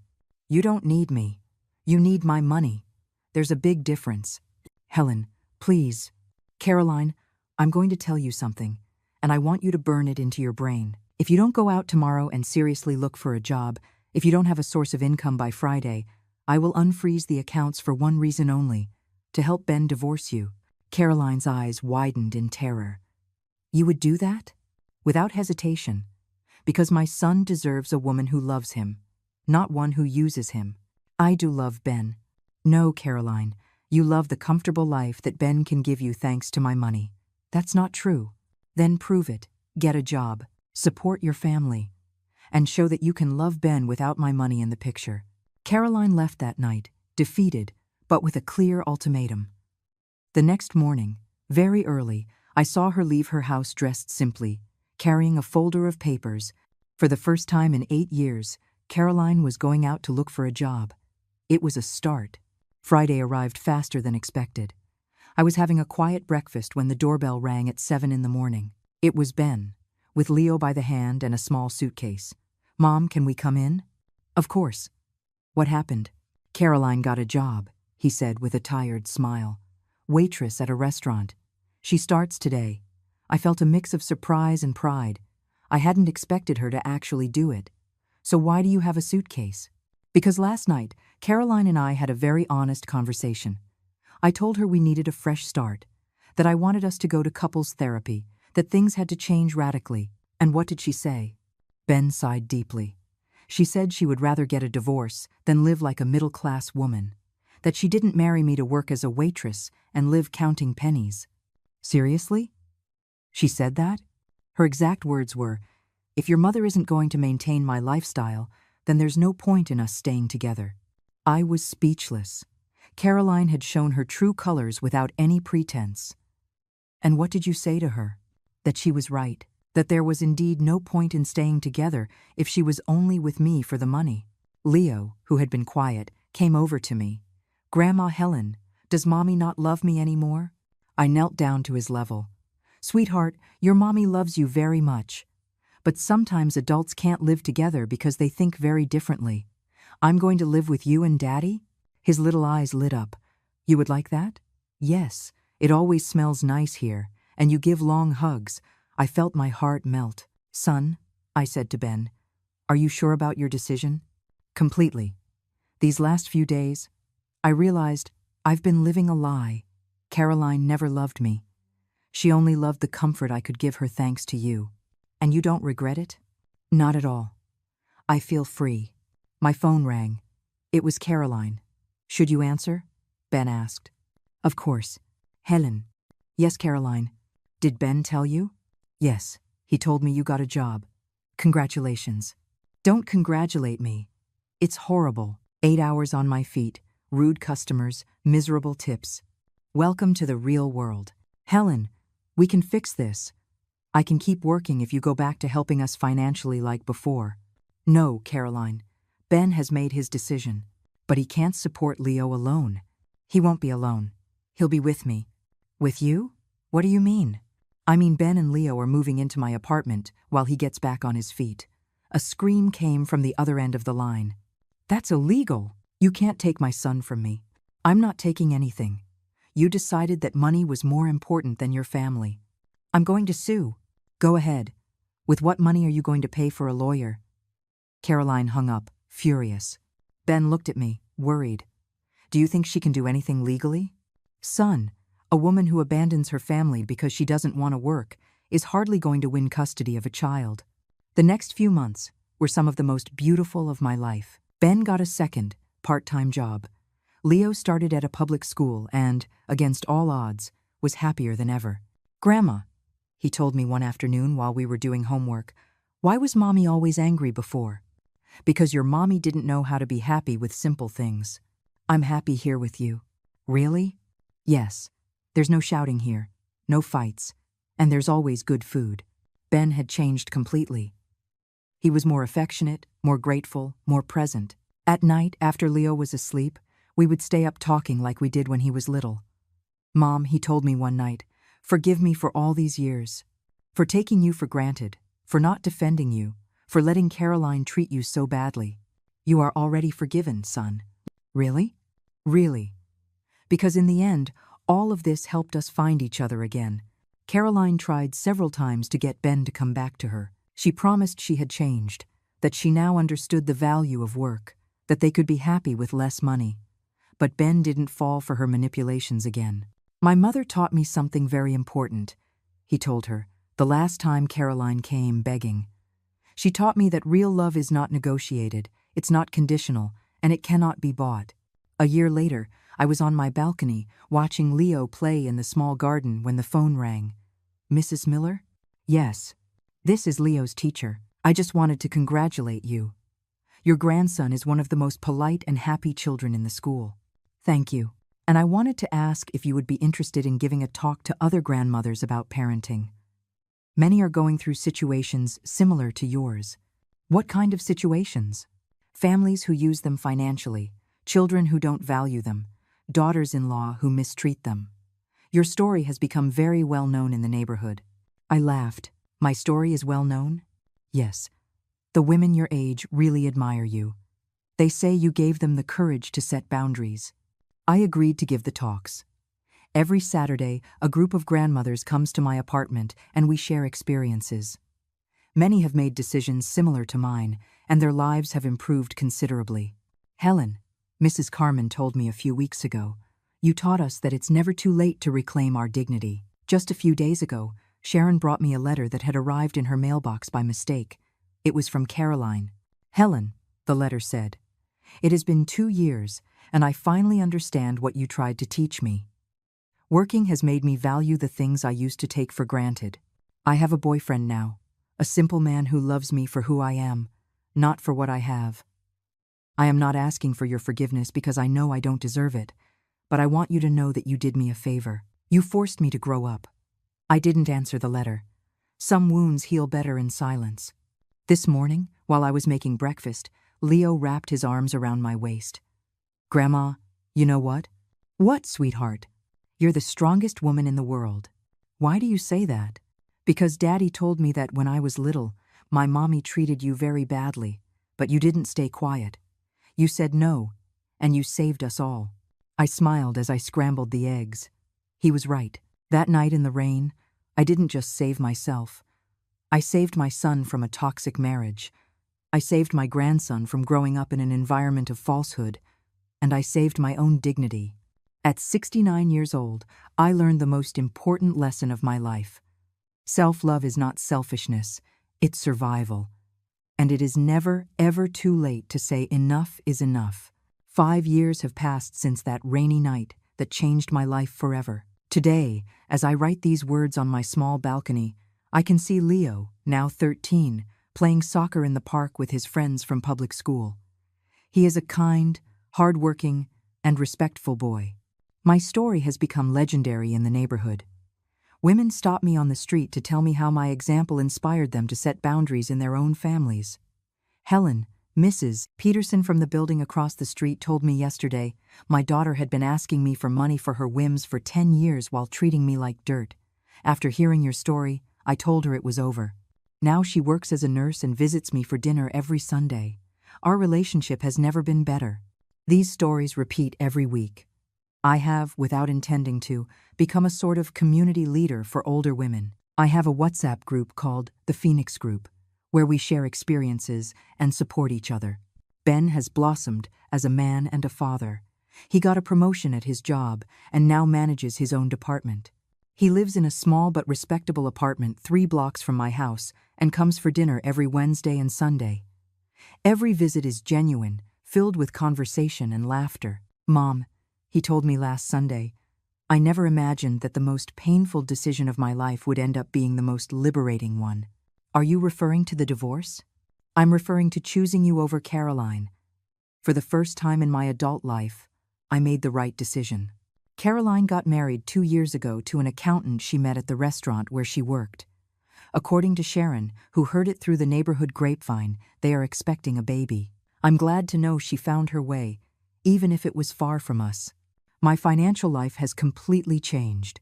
You don't need me. You need my money. There's a big difference. Helen, please. Caroline, I'm going to tell you something, and I want you to burn it into your brain. If you don't go out tomorrow and seriously look for a job, if you don't have a source of income by Friday, I will unfreeze the accounts for one reason only, to help Ben divorce you. Caroline's eyes widened in terror. You would do that? Without hesitation. Because my son deserves a woman who loves him, not one who uses him. I do love Ben. No, Caroline, you love the comfortable life that Ben can give you thanks to my money. That's not true. Then prove it. Get a job. Support your family. And show that you can love Ben without my money in the picture. Caroline left that night, defeated, but with a clear ultimatum. The next morning, very early, I saw her leave her house dressed simply, carrying a folder of papers. For the first time in 8 years, Caroline was going out to look for a job. It was a start. Friday arrived faster than expected. I was having a quiet breakfast when the doorbell rang at 7 in the morning. It was Ben, with Leo by the hand and a small suitcase. Mom, can we come in? Of course. What happened? Caroline got a job, he said with a tired smile. Waitress at a restaurant. She starts today. I felt a mix of surprise and pride. I hadn't expected her to actually do it. So why do you have a suitcase? Because last night, Caroline and I had a very honest conversation. I told her we needed a fresh start, that I wanted us to go to couples therapy, that things had to change radically. And what did she say? Ben sighed deeply. She said she would rather get a divorce than live like a middle-class woman, that she didn't marry me to work as a waitress and live counting pennies. Seriously? She said that? Her exact words were, if your mother isn't going to maintain my lifestyle, then there's no point in us staying together. I was speechless. Caroline had shown her true colors without any pretense. And what did you say to her? That she was right, that there was indeed no point in staying together if she was only with me for the money. Leo, who had been quiet, came over to me. Grandma Helen, does Mommy not love me anymore? I knelt down to his level. Sweetheart, your mommy loves you very much. But sometimes adults can't live together because they think very differently. I'm going to live with you and Daddy? His little eyes lit up. You would like that? Yes, it always smells nice here, and you give long hugs. I felt my heart melt. Son, I said to Ben, are you sure about your decision? Completely. These last few days, I realized I've been living a lie. Caroline never loved me. She only loved the comfort I could give her thanks to you. And you don't regret it? Not at all. I feel free. My phone rang. It was Caroline. Should you answer? Ben asked. Of course. Helen. Yes, Caroline. Did Ben tell you? Yes, he told me you got a job. Congratulations. Don't congratulate me. It's horrible. 8 hours on my feet, rude customers, miserable tips. Welcome to the real world. Helen, we can fix this. I can keep working if you go back to helping us financially like before. No, Caroline. Ben has made his decision. But he can't support Leo alone. He won't be alone. He'll be with me. With you? What do you mean? I mean Ben and Leo are moving into my apartment while he gets back on his feet. A scream came from the other end of the line. That's illegal. You can't take my son from me. I'm not taking anything. You decided that money was more important than your family. I'm going to sue. Go ahead. With what money are you going to pay for a lawyer? Caroline hung up, furious. Ben looked at me, worried. Do you think she can do anything legally? Son, A woman who abandons her family because she doesn't want to work is hardly going to win custody of a child. The next few months were some of the most beautiful of my life. Ben got a second, part-time job. Leo started at a public school and, against all odds, was happier than ever. "Grandma," he told me one afternoon while we were doing homework, "why was Mommy always angry before?" "Because your mommy didn't know how to be happy with simple things. I'm happy here with you." "Really?" "Yes. There's no shouting here, no fights, and there's always good food." Ben had changed completely. He was more affectionate, more grateful, more present. At night, after Leo was asleep, we would stay up talking like we did when he was little. "Mom," he told me one night, "forgive me for all these years. For taking you for granted, for not defending you, for letting Caroline treat you so badly. You are already forgiven, son." "Really?" "Really. Because in the end, all of this helped us find each other again." Caroline tried several times to get Ben to come back to her. She promised she had changed, that she now understood the value of work, that they could be happy with less money. But Ben didn't fall for her manipulations again. "My mother taught me something very important," he told her, the last time Caroline came begging. "She taught me that real love is not negotiated, it's not conditional, and it cannot be bought." A year later, I was on my balcony watching Leo play in the small garden when the phone rang. "Mrs. Miller?" "Yes. This is Leo's teacher. I just wanted to congratulate you. Your grandson is one of the most polite and happy children in the school." "Thank you. And I wanted to ask if you would be interested in giving a talk to other grandmothers about parenting. Many are going through situations similar to yours." "What kind of situations?" "Families who use them financially, children who don't value them, daughters-in-law who mistreat them. Your story has become very well known in the neighborhood." I laughed. "My story is well known?" "Yes. The women your age really admire you. They say you gave them the courage to set boundaries." I agreed to give the talks. Every Saturday, a group of grandmothers comes to my apartment and we share experiences. Many have made decisions similar to mine, and their lives have improved considerably. "Helen," Mrs. Carmen told me a few weeks ago, "you taught us that it's never too late to reclaim our dignity." Just a few days ago, Sharon brought me a letter that had arrived in her mailbox by mistake. It was from Caroline. "Helen," the letter said, "it has been 2 years, and I finally understand what you tried to teach me. Working has made me value the things I used to take for granted. I have a boyfriend now, a simple man who loves me for who I am, not for what I have. I am not asking for your forgiveness because I know I don't deserve it, but I want you to know that you did me a favor. You forced me to grow up." I didn't answer the letter. Some wounds heal better in silence. This morning, while I was making breakfast, Leo wrapped his arms around my waist. "Grandma, you know what?" "What, sweetheart?" "You're the strongest woman in the world." "Why do you say that?" "Because Daddy told me that when I was little, my mommy treated you very badly, but you didn't stay quiet. You said no, and you saved us all." I smiled as I scrambled the eggs. He was right. That night in the rain, I didn't just save myself. I saved my son from a toxic marriage. I saved my grandson from growing up in an environment of falsehood. And I saved my own dignity. At 69 years old, I learned the most important lesson of my life. Self-love is not selfishness, it's survival. And it is never, ever too late to say enough is enough. 5 years have passed since that rainy night that changed my life forever. Today, as I write these words on my small balcony, I can see Leo, now 13, playing soccer in the park with his friends from public school. He is a kind, hard-working, and respectful boy. My story has become legendary in the neighborhood. Women stop me on the street to tell me how my example inspired them to set boundaries in their own families. Helen, Mrs. Peterson from the building across the street told me yesterday my daughter had been asking me for money for her whims for 10 years while treating me like dirt. After hearing your story, I told her it was over. Now she works as a nurse and visits me for dinner every Sunday. Our relationship has never been better. These stories repeat every week. I have, without intending to, become a sort of community leader for older women. I have a WhatsApp group called the Phoenix Group, where we share experiences and support each other. Ben has blossomed as a man and a father. He got a promotion at his job and now manages his own department. He lives in a small but respectable apartment 3 blocks from my house and comes for dinner every Wednesday and Sunday. Every visit is genuine, filled with conversation and laughter. "Mom," he told me last Sunday, "I never imagined that the most painful decision of my life would end up being the most liberating one." "Are you referring to the divorce?" "I'm referring to choosing you over Caroline. For the first time in my adult life, I made the right decision." Caroline got married 2 years ago to an accountant she met at the restaurant where she worked. According to Sharon, who heard it through the neighborhood grapevine, they are expecting a baby. I'm glad to know she found her way, even if it was far from us. My financial life has completely changed.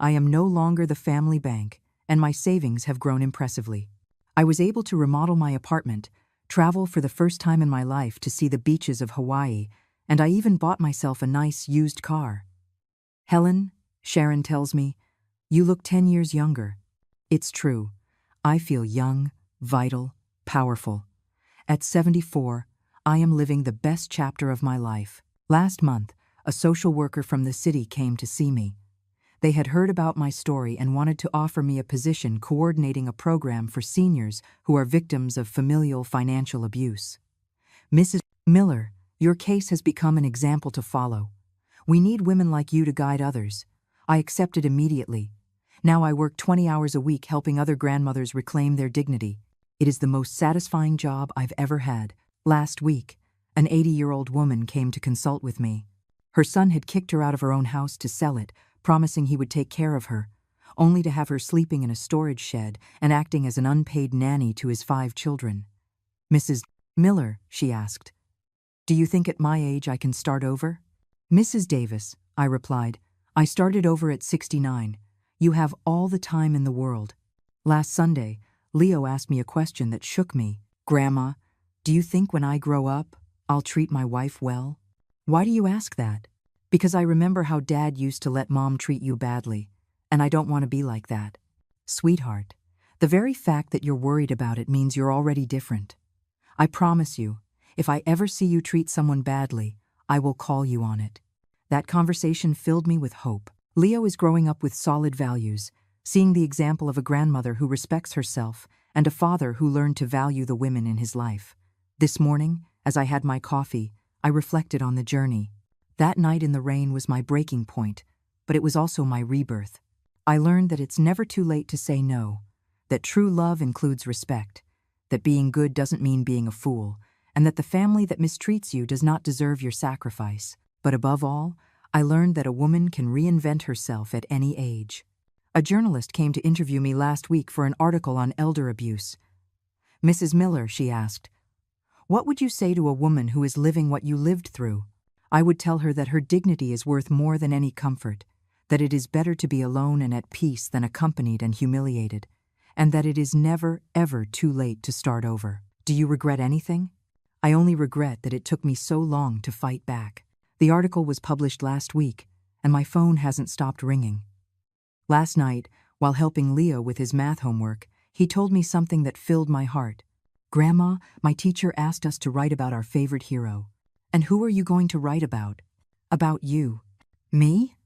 I am no longer the family bank, and my savings have grown impressively. I was able to remodel my apartment, travel for the first time in my life to see the beaches of Hawaii, and I even bought myself a nice used car. "Helen," Sharon tells me, "you look 10 years younger." It's true. I feel young, vital, powerful. At 74, I am living the best chapter of my life. Last month, a social worker from the city came to see me. They had heard about my story and wanted to offer me a position coordinating a program for seniors who are victims of familial financial abuse. "Mrs. Miller, your case has become an example to follow. We need women like you to guide others." I accepted immediately. Now I work 20 hours a week helping other grandmothers reclaim their dignity. It is the most satisfying job I've ever had. Last week, an 80-year-old woman came to consult with me. Her son had kicked her out of her own house to sell it, promising he would take care of her, only to have her sleeping in a storage shed and acting as an unpaid nanny to his 5 children. "Mrs. Miller," she asked, "do you think at my age I can start over?" "Mrs. Davis," I replied, "I started over at 69. You have all the time in the world." Last Sunday, Leo asked me a question that shook me. "Grandma, do you think when I grow up, I'll treat my wife well?" "Why do you ask that?" "Because I remember how Dad used to let Mom treat you badly, and I don't want to be like that." "Sweetheart, the very fact that you're worried about it means you're already different. I promise you, if I ever see you treat someone badly, I will call you on it." That conversation filled me with hope. Leo is growing up with solid values, seeing the example of a grandmother who respects herself and a father who learned to value the women in his life. This morning, as I had my coffee, I reflected on the journey. That night in the rain was my breaking point, but it was also my rebirth. I learned that it's never too late to say no, that true love includes respect, that being good doesn't mean being a fool, and that the family that mistreats you does not deserve your sacrifice. But above all, I learned that a woman can reinvent herself at any age. A journalist came to interview me last week for an article on elder abuse. "Mrs. Miller," she asked, "what would you say to a woman who is living what you lived through?" I would tell her that her dignity is worth more than any comfort, that it is better to be alone and at peace than accompanied and humiliated, and that it is never, ever too late to start over. "Do you regret anything?" "I only regret that it took me so long to fight back." The article was published last week, and my phone hasn't stopped ringing. Last night, while helping Leo with his math homework, he told me something that filled my heart. "Grandma, my teacher asked us to write about our favorite hero." "And who are you going to write about?" "About you." "Me?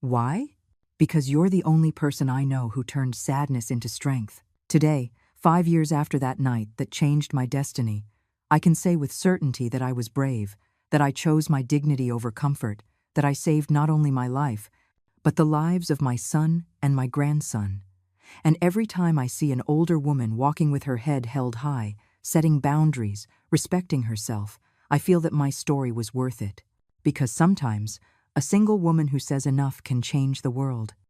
Why?" "Because you're the only person I know who turned sadness into strength." Today, 5 years after that night that changed my destiny, I can say with certainty that I was brave, that I chose my dignity over comfort, that I saved not only my life, but the lives of my son and my grandson. And every time I see an older woman walking with her head held high, setting boundaries, respecting herself, I feel that my story was worth it. Because sometimes, a single woman who says enough can change the world.